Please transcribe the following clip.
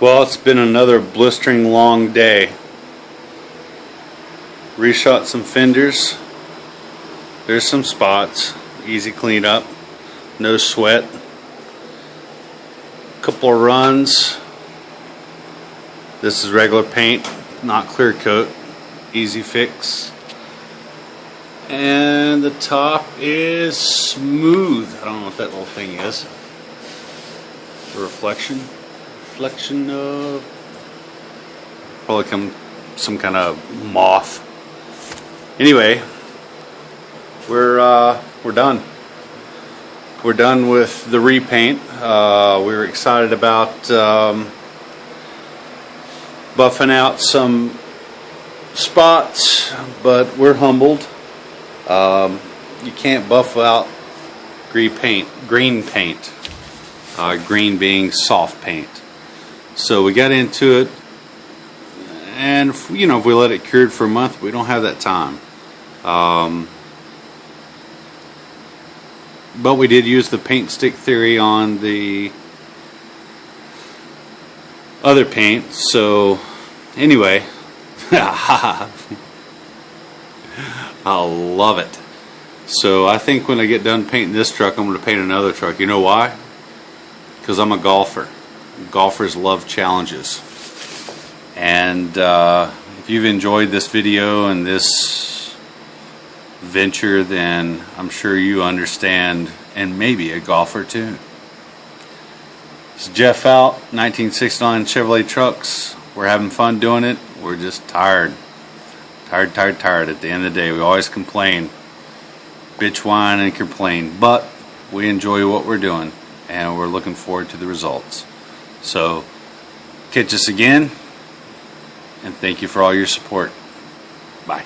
Well, it's been another blistering long day. Reshot some fenders. There's some spots. Easy cleanup. No sweat. Couple of runs. This is regular paint, not clear coat. Easy fix. And the top is smooth. I don't know what that little thing is. The reflection of probably some kind of moth. Anyway, we're done. We're done with the repaint. We were excited about buffing out some spots, but we're humbled. You can't buff out green paint. Green being soft paint. So we got into it, and if we let it cure for a month, we don't have that time. But we did use the paint stick theory on the other paint. So anyway, I love it. So I think when I get done painting this truck, I'm going to paint another truck. You know why? Because I'm a golfer. Golfers love challenges. And if you've enjoyed this video and this venture, then I'm sure you understand and maybe a golfer too. It's Jeff out, 1969 Chevrolet trucks. We're having fun doing it. We're just tired. Tired at the end of the day. We always complain, bitch, whine, and complain, but we enjoy what we're doing and we're looking forward to the results. So catch us again, and thank you for all your support. Bye.